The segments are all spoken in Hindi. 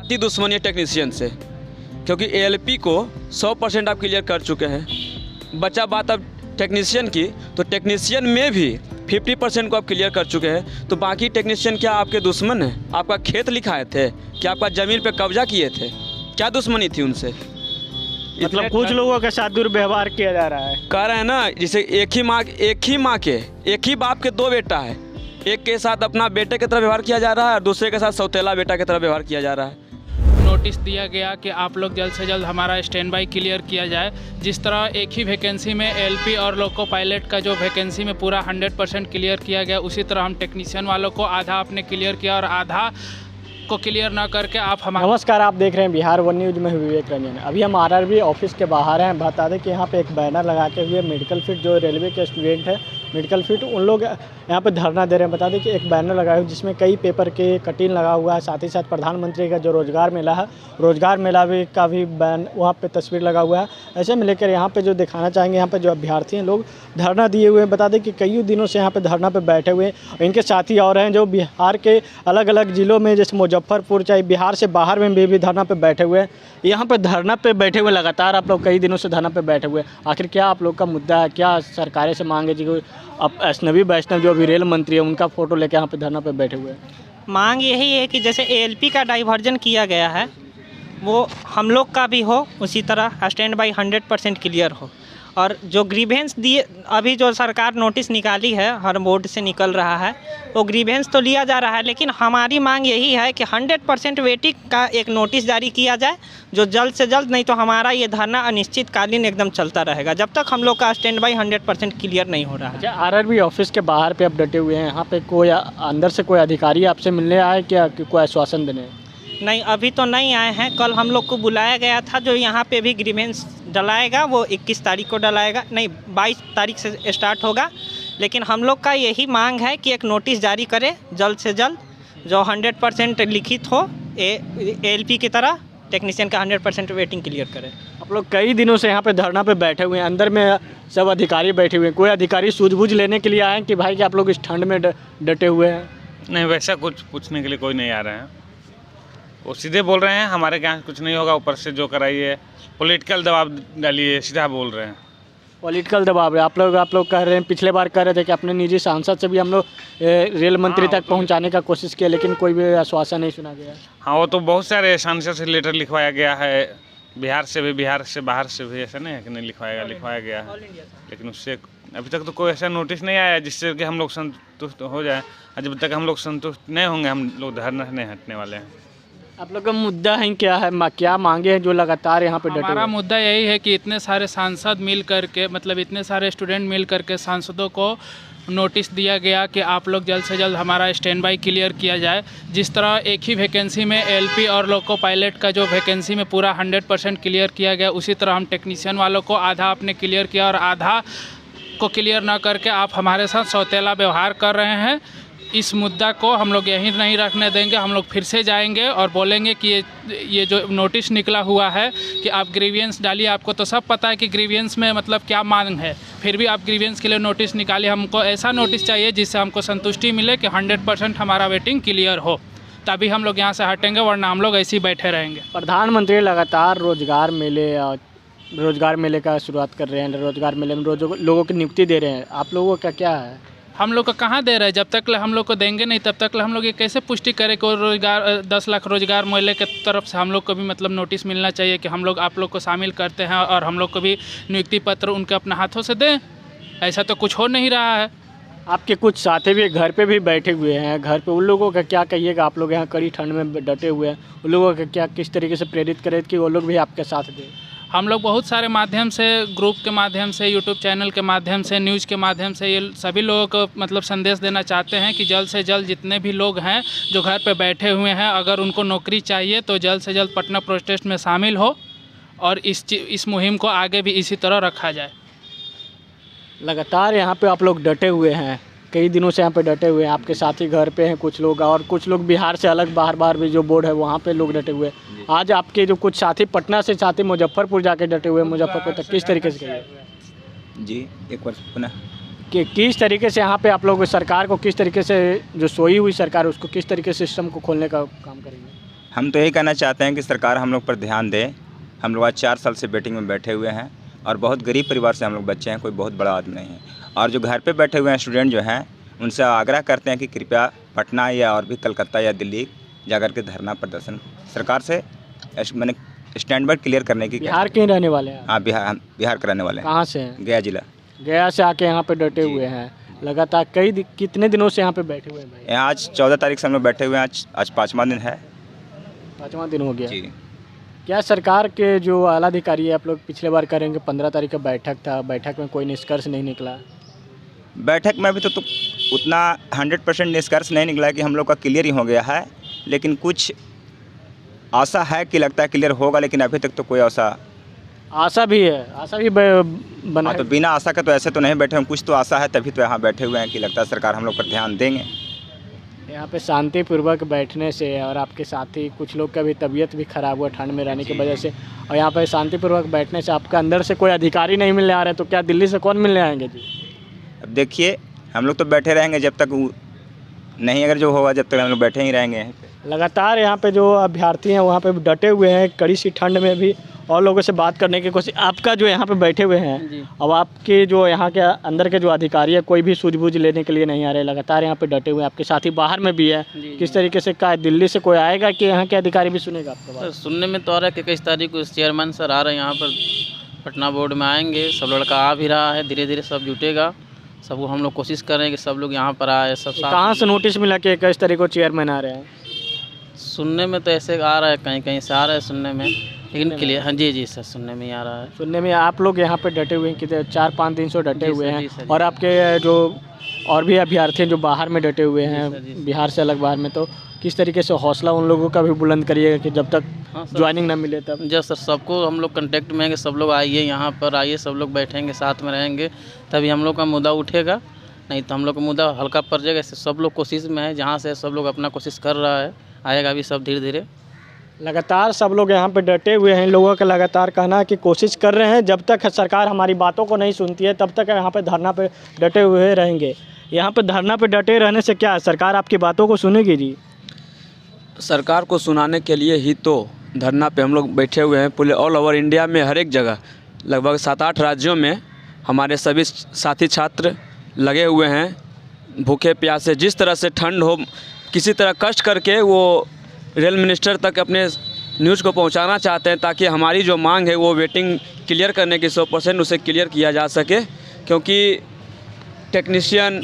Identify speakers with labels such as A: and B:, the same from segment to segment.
A: जाति दुश्मनी है टेक्नीशियन से, क्योंकि एएलपी को 100% आप क्लियर कर चुके हैं। बचा बात अब टेक्नीशियन की, तो टेक्नीशियन में भी 50% को आप क्लियर कर चुके हैं। तो बाकी टेक्नीशियन क्या आपके दुश्मन हैं? आपका खेत लिखाए थे? क्या आपका ज़मीन पे कब्जा किए थे? क्या दुश्मनी थी उनसे?
B: मतलब कुछ लोगों के साथ दुर्व्यवहार किया जा रहा है।
A: कह रहे हैं ना, जैसे एक ही बाप के 2 बेटा है, एक के साथ अपना बेटे की तरह व्यवहार किया जा रहा है और दूसरे के साथ सौतेला बेटा की तरह व्यवहार किया जा रहा है।
C: नोटिस दिया गया कि आप लोग जल्द से जल्द हमारा स्टैंड बाई क्लियर किया जाए। जिस तरह एक ही वैकेंसी में एलपी और लोको पायलट का जो वैकेंसी में पूरा 100% क्लियर किया गया, उसी तरह हम टेक्नीशियन वालों को आधा आपने क्लियर किया और आधा को क्लियर ना करके आप हमारे।
B: नमस्कार, आप देख रहे हैं बिहार वन न्यूज़ में विवेक रंजन। अभी हम आरआरबी ऑफिस के बाहर हैं। बता दें कि यहाँ पे एक बैनर लगा के हुए मेडिकल फिट जो रेलवे के स्टूडेंट है, मेडिकल फिट उन लोग यहाँ पे धरना दे रहे हैं। बता दें कि एक बैनर लगा है जिसमें कई पेपर के कटिंग लगा हुआ है, साथ ही साथ प्रधानमंत्री का जो रोजगार मेला है, रोजगार मेला भी का भी बैन वहाँ पे तस्वीर लगा हुआ है। ऐसे में लेकर यहाँ पे जो दिखाना चाहेंगे, यहाँ पे जो अभ्यर्थी हैं लोग धरना दिए हुए हैं। बता दें कि कई दिनों से यहाँ पे धरना पे बैठे हुए हैं। इनके साथी और हैं जो बिहार के अलग अलग ज़िलों में, जैसे मुजफ्फरपुर, चाहे बिहार से बाहर में भी धरना पे बैठे हुए हैं। यहाँ पे धरना पे बैठे हुए लगातार आप लोग कई दिनों से धरना पे बैठे हुए हैं। आखिर क्या आप लोग का मुद्दा है? क्या सरकारें से मांगे जी? अब अजनबी वैष्णव जो अभी रेल मंत्री है उनका फ़ोटो लेके यहाँ पे धरना पे बैठे हुए हैं।
D: मांग यही है कि जैसे एएलपी का डाइवर्जन किया गया है वो हम लोग का भी हो, उसी तरह स्टैंड बाई 100% क्लियर हो। और जो ग्रीवेंस दिए, अभी जो सरकार नोटिस निकाली है, हर बोर्ड से निकल रहा है, वो ग्रीवेंस तो लिया जा रहा है, लेकिन हमारी मांग यही है कि 100% वेटिंग का एक नोटिस जारी किया जाए जो जल्द से जल्द, नहीं तो हमारा ये धरना अनिश्चितकालीन एकदम चलता रहेगा जब तक हम लोग का स्टैंड बाई 100% क्लियर नहीं हो रहा है।
B: अच्छा, आरआरबी ऑफिस के बाहर पे आप डटे हुए हैं, यहाँ पे कोई अंदर से कोई अधिकारी आपसे मिलने आए क्या, कि कोई आश्वासन देने?
D: नहीं, अभी तो नहीं आए हैं। कल हम लोग को बुलाया गया था, जो यहाँ पे भी ग्रीवेंस डलाएगा वो 21 तारीख को डलाएगा, नहीं 22 तारीख से स्टार्ट होगा। लेकिन हम लोग का यही मांग है कि एक नोटिस जारी करे जल्द से जल्द, जो 100% लिखित हो, एएलपी की तरह टेक्नीशियन का 100% वेटिंग क्लियर करे।
B: आप लोग कई दिनों से यहाँ पे धरना पे बैठे हुए हैं, अंदर में सब अधिकारी बैठे हुए हैं। कोई अधिकारी सूझबूझ लेने के लिए आए कि भाई कि आप लोग इस ठंड में डटे हुए हैं?
E: नहीं, वैसा कुछ पूछने के लिए कोई नहीं आ रहे हैं। वो सीधे बोल रहे हैं हमारे यहाँ कुछ नहीं होगा, ऊपर से जो कराइए पॉलिटिकल दबाव डालिए, सीधा बोल रहे हैं।
B: पॉलिटिकल दबाव है। आप लोग कह रहे हैं, पिछले बार कह रहे थे कि अपने निजी सांसद से भी हम लोग रेल मंत्री तक पहुंचाने का कोशिश किया, लेकिन कोई भी आश्वासन नहीं सुना गया।
E: हाँ, वो तो बहुत सारे सांसद से लेटर लिखवाया गया है, बिहार से भी, बिहार से बाहर से भी, ऐसा नहीं है कि नहीं लिखवाया गया है, लेकिन उससे अभी तक तो कोई ऐसा नोटिस नहीं आया जिससे कि हम लोग संतुष्ट हो जाए। जब तक हम लोग संतुष्ट नहीं होंगे, हम लोग धरना नहीं हटने वाले हैं।
B: आप लोग का मुद्दा है क्या है, क्या मांगे हैं जो लगातार यहाँ पे डटे?
C: हमारा मुद्दा यही है कि इतने सारे सांसद मिल करके, मतलब इतने सारे स्टूडेंट मिल करके सांसदों को नोटिस दिया गया कि आप लोग जल्द से जल्द हमारा स्टैंड बाई क्लियर किया जाए। जिस तरह एक ही वैकेंसी में एलपी और लोको पायलट का जो वैकेंसी में पूरा 100% क्लियर किया गया, उसी तरह हम टेक्नीशियन वालों को आधा आपने क्लियर किया और आधा को क्लियर ना करके आप हमारे साथ सौतेला व्यवहार कर रहे हैं। इस मुद्दा को हम लोग यहीं नहीं रखने देंगे। हम लोग फिर से जाएंगे और बोलेंगे कि ये जो नोटिस निकला हुआ है कि आप ग्रीवियंस डालिए। आपको तो सब पता है कि ग्रीवियंस में मतलब क्या मांग है, फिर भी आप ग्रीवियंस के लिए नोटिस निकालिए। हमको ऐसा नोटिस चाहिए जिससे हमको संतुष्टि मिले कि 100% हमारा वेटिंग क्लियर हो, तभी हम लोग यहाँ से हटेंगे, वरना हम लोग ऐसे ही बैठे रहेंगे।
B: प्रधानमंत्री लगातार रोजगार मेले का शुरुआत कर रहे हैं। रोजगार मेले में लोगों की नियुक्ति दे रहे हैं। आप लोगों का क्या है?
C: हम लोग को कहाँ दे रहे हैं? जब तक हम लोग को देंगे नहीं, तब तक हम लोग ये कैसे पुष्टि करें कि रोजगार 10 लाख रोजगार मेले के तरफ से हम लोग को भी मतलब नोटिस मिलना चाहिए कि हम लोग आप लोग को शामिल करते हैं और हम लोग को भी नियुक्ति पत्र उनके अपने हाथों से दें। ऐसा तो कुछ हो नहीं रहा है।
B: आपके कुछ साथी भी घर पे भी बैठे हुए हैं, घर पे उन लोगों का क्या कहिएगा? आप लोग यहाँ कड़ी ठंड में डटे हुए हैं, उन लोगों का क्या, किस तरीके से प्रेरित करें कि वो लोग भी आपके साथ दें?
C: हम लोग बहुत सारे माध्यम से, ग्रुप के माध्यम से, यूट्यूब चैनल के माध्यम से, न्यूज़ के माध्यम से ये सभी लोगों को मतलब संदेश देना चाहते हैं कि जल्द से जल्द जितने भी लोग हैं जो घर पे बैठे हुए हैं, अगर उनको नौकरी चाहिए तो जल्द से जल्द पटना प्रोटेस्ट में शामिल हो और इस मुहिम को आगे भी इसी तरह रखा जाए।
B: लगातार यहाँ पे आप लोग डटे हुए हैं, कई दिनों से यहाँ पे डटे हुए हैं। आपके साथी घर पे हैं कुछ लोग, और कुछ लोग बिहार से अलग बाहर भी जो बोर्ड है वहाँ पे लोग डटे हुए हैं। आज आपके जो कुछ साथी पटना से साथी मुजफ्फरपुर जाके डटे हुए हैं, मुजफ्फरपुर तक, किस तरीके से कहिए
F: जी? एक बार पुनः
B: कि किस तरीके से यहाँ पे आप लोग सरकार को, किस तरीके से जो सोई हुई सरकार है उसको किस तरीके से सिस्टम को खोलने का काम करेंगे?
F: हम तो यही कहना चाहते हैं कि सरकार हम लोग पर ध्यान दे। हम लोग आज 4 साल से वेटिंग में बैठे हुए हैं और बहुत गरीब परिवार से हम लोग बच्चे हैं, कोई बहुत बड़ा आदमी नहीं है। और जो घर पे बैठे हुए हैं स्टूडेंट जो हैं, उनसे आग्रह करते हैं कि कृपया पटना या और भी कलकत्ता या दिल्ली जाकर के धरना प्रदर्शन सरकार से मैंने स्टैंड बाय क्लियर करने की।
B: बिहार के ही रहने वाले हैं?
F: हाँ, बिहार के रहने वाले हैं।
B: कहाँ से हैं?
F: गया जिला।
B: गया से आके यहाँ पे डटे हुए हैं लगातार कितने दिनों से यहाँ पे बैठे हुए हैं भाई?
F: यहाँ आज 14 तारीख से हम लोग बैठे हुए हैं। आज 5वां दिन है।
B: 5वां दिन हो गया
F: जी।
B: क्या सरकार के जो आला अधिकारी है, आप लोग पिछले बार करेंगे 15 तारीख का बैठक था, बैठक में कोई निष्कर्ष नहीं निकला?
F: बैठक में अभी तो उतना 100% निष्कर्ष नहीं निकला है कि हम लोग का क्लियर ही हो गया है, लेकिन कुछ आशा है कि लगता है क्लियर होगा, लेकिन अभी तक तो कोई आशा
B: भी है, आशा भी बना
F: तो बिना आशा के तो ऐसे तो नहीं बैठे हम। कुछ तो आशा है, तभी तो यहाँ बैठे हुए हैं कि लगता है सरकार हम लोग पर ध्यान देंगे।
B: यहाँ पे शांतिपूर्वक बैठने से और आपके साथी कुछ लोग का भी तबीयत भी ख़राब हुआ ठंड में रहने की वजह से, और यहाँ पे शांतिपूर्वक बैठने से आपका अंदर से कोई अधिकारी नहीं मिलने आ रहे, तो क्या दिल्ली से कौन मिलने आएंगे जी?
F: अब देखिए, हम लोग तो बैठे रहेंगे जब तक नहीं, अगर जो होगा जब तक हम लोग बैठे ही रहेंगे।
B: लगातार यहाँ पे जो अभ्यर्थी हैं वहाँ पे डटे हुए हैं, कड़ी सी ठंड में भी, और लोगों से बात करने की कोशिश। आपका जो यहाँ पे बैठे हुए हैं, अब आपके जो यहाँ के अंदर के जो अधिकारी है, कोई भी सूझबूझ लेने के लिए नहीं आ रहे, लगातार यहाँ पे डटे हुए हैं। आपके साथी बाहर में भी है, किस तरीके से क्या दिल्ली से कोई आएगा कि यहाँ के अधिकारी भी सुनेगा आपका बात?
G: सुनने में तो आ रहा है कि 21 तारीख को चेयरमैन सर आ रहे हैं यहाँ पर, पटना बोर्ड में आएंगे। सब लड़का आ भी रहा है, धीरे धीरे सब जुटेगा। सबको हम लोग कोशिश कर रहे हैं कि सब लोग यहाँ पर आए। सब
B: कहाँ से नोटिस मिला कि 21 तारीख को चेयरमैन आ रहे हैं?
G: सुनने में तो ऐसे आ रहा है, कहीं कहीं से आ रहा है सुनने में, लेकिन क्लियर। हाँ जी सर, सुनने में ही आ रहा है।
B: सुनने में आप लोग यहाँ पे डटे हुए हैं, कितने 4-5 दिन से डटे हुए हैं, और आपके जो और भी अभ्यर्थी हैं जो बाहर में डटे हुए हैं, बिहार से अलग बाहर में, तो किस तरीके से हौसला उन लोगों का भी बुलंद करिएगा कि जब तक ज्वाइनिंग ना मिले तब?
G: जब सर सबको हम लोग कंटेक्ट में हैं, सब लोग आइए यहाँ पर, आइए सब लोग बैठेंगे, साथ में रहेंगे, तभी हम लोग का मुद्दा उठेगा। नहीं तो हम लोग का मुद्दा हल्का पड़ जाएगा। सब लोग कोशिश में है, जहाँ से सब लोग अपना कोशिश कर रहा है, आएगा भी सब धीरे धीरे।
B: लगातार सब लोग यहाँ पे डटे हुए हैं। लोगों का लगातार कहना है कि कोशिश कर रहे हैं, जब तक सरकार हमारी बातों को नहीं सुनती है तब तक यहाँ पे धरना पे डटे हुए रहेंगे। यहाँ पे धरना पे डटे रहने से क्या सरकार आपकी बातों को सुनेगी जी?
A: सरकार को सुनाने के लिए ही तो धरना पे हम लोग बैठे हुए हैं। पूरे ऑल ओवर इंडिया में हर एक जगह लगभग 7-8 राज्यों में हमारे सभी साथी छात्र लगे हुए हैं भूखे प्यासे। जिस तरह से ठंड हो, किसी तरह कष्ट करके वो रेल मिनिस्टर तक अपने न्यूज़ को पहुंचाना चाहते हैं, ताकि हमारी जो मांग है वो वेटिंग क्लियर करने की 100% उसे क्लियर किया जा सके। क्योंकि टेक्नीशियन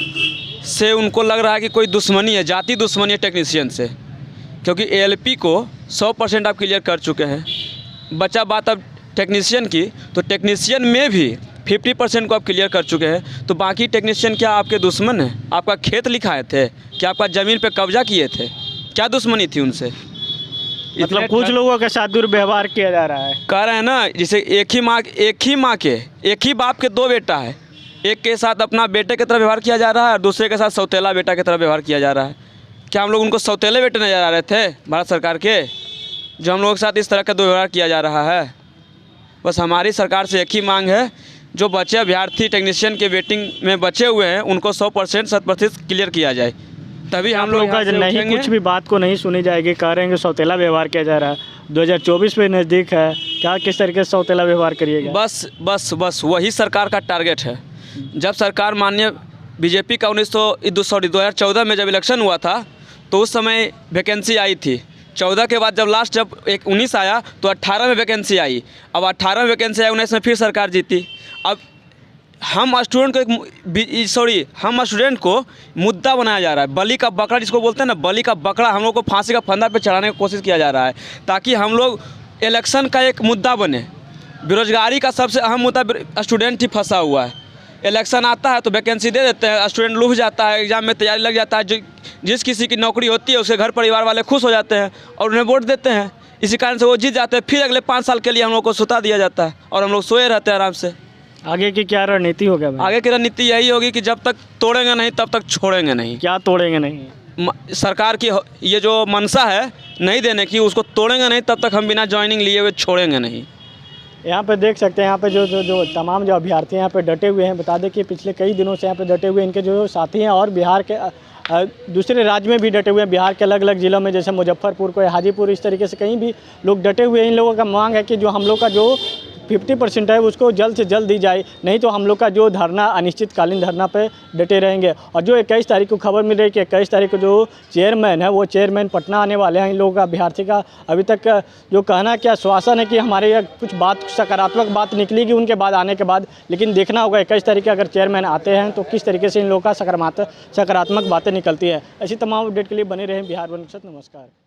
A: से उनको लग रहा है कि कोई दुश्मनी है, जाति दुश्मनी है टेक्नीशियन से। क्योंकि ALP को 100% आप क्लियर कर चुके हैं। बचा बात अब टेक्नीशियन की, तो टेक्नीशियन में भी 50% को आप क्लियर कर चुके हैं। तो बाकी टेक्नीशियन क्या आपके दुश्मन हैं? आपका खेत लिखाए थे क्या? आपका ज़मीन पे कब्जा किए थे? क्या दुश्मनी थी उनसे?
B: मतलब कुछ लोगों के साथ दुर्व्यवहार किया जा रहा है।
A: कह रहे हैं ना, जैसे एक ही माँ के एक ही बाप के 2 बेटा है, एक के साथ अपना बेटे की तरह व्यवहार किया जा रहा है और दूसरे के साथ सौतेला बेटा की तरह व्यवहार किया जा रहा है। क्या हम लोग उनको सौतेले बेटे नजर आ रहे थे भारत सरकार के, जो हम लोगों के साथ इस तरह का दुर्व्यवहार किया जा रहा है? बस हमारी सरकार से एक ही मांग है, जो बचे अभ्यर्थी टेक्नीशियन के वेटिंग में बचे हुए हैं उनको 100% 100% क्लियर किया जाए, तभी हम लोग
B: का नहीं कुछ भी बात को नहीं सुनी जाएगी। कह रहे हैं कि सौतेला व्यवहार किया जा रहा है। 2024 पे नज़दीक है, क्या किस तरीके से सौतेला व्यवहार करिएगा?
A: बस वही सरकार का टारगेट है। जब सरकार माननीय बीजेपी का 2014 में जब इलेक्शन हुआ था तो उस समय वैकेंसी आई थी। 14 के बाद जब 19 आया तो 18 में वैकेंसी आई। अब 18 में वैकेंसी आई, 19 में फिर सरकार जीती। अब हम स्टूडेंट को मुद्दा बनाया जा रहा है, बलि का बकरा जिसको बोलते हैं ना, बलि का बकरा हम लोग को फांसी का फंदा पे चढ़ाने की कोशिश किया जा रहा है, ताकि हम लोग इलेक्शन का एक मुद्दा बने। बेरोजगारी का सबसे अहम मुद्दा स्टूडेंट ही फंसा हुआ है। इलेक्शन आता है तो वैकेंसी दे देते हैं, स्टूडेंट लूट जाता है, एग्जाम में तैयारी लग जाता है। जिस किसी की नौकरी होती है उसके घर परिवार वाले खुश हो जाते हैं और उन्हें वोट देते हैं। इसी कारण से वो जीत जाते हैं। फिर अगले 5 साल के लिए हम लोग को सुता दिया जाता है और हम लोग सोए रहते हैं आराम से।
B: आगे की क्या रणनीति होगा?
A: आगे की रणनीति यही होगी कि जब तक तोड़ेंगे नहीं तब तक छोड़ेंगे नहीं।
B: क्या तोड़ेंगे नहीं?
A: सरकार की ये जो मंशा है नहीं देने की, उसको तोड़ेंगे नहीं तब तक हम बिना ज्वाइनिंग लिए हुए छोड़ेंगे नहीं।
B: यहाँ पे देख सकते हैं, यहाँ पे जो तमाम जो अभ्यर्थी यहाँ पे डटे हुए हैं। बता दें कि पिछले कई दिनों से यहाँ पे डटे हुए इनके जो साथी हैं और बिहार के दूसरे राज्य में भी डटे हुए हैं, बिहार के अलग अलग ज़िलों में, जैसे मुजफ्फरपुर को हाजीपुर, इस तरीके से कहीं भी लोग डटे हुए हैं। इन लोगों का मांग है कि जो हम लोग का जो 50% है उसको जल्द से जल्द दी जाए, नहीं तो हम लोग का जो धरना अनिश्चितकालीन धरना पे डटे रहेंगे। और जो 21 तारीख को खबर मिल रही है कि 21 तारीख को जो चेयरमैन है वो चेयरमैन पटना आने वाले हैं। इन लोगों का अभ्यर्थी का अभी तक जो कहना क्या आश्वासन है कि हमारे यहाँ कुछ बात सकारात्मक बात निकलेगी उनके बाद आने के बाद, लेकिन देखना होगा 21 तारीख को अगर चेयरमैन आते हैं तो किस तरीके से इन लोगों का सकारात्मक बातें निकलती है। ऐसी तमाम अपडेट के लिए बने रहें बिहार वन के साथ। नमस्कार।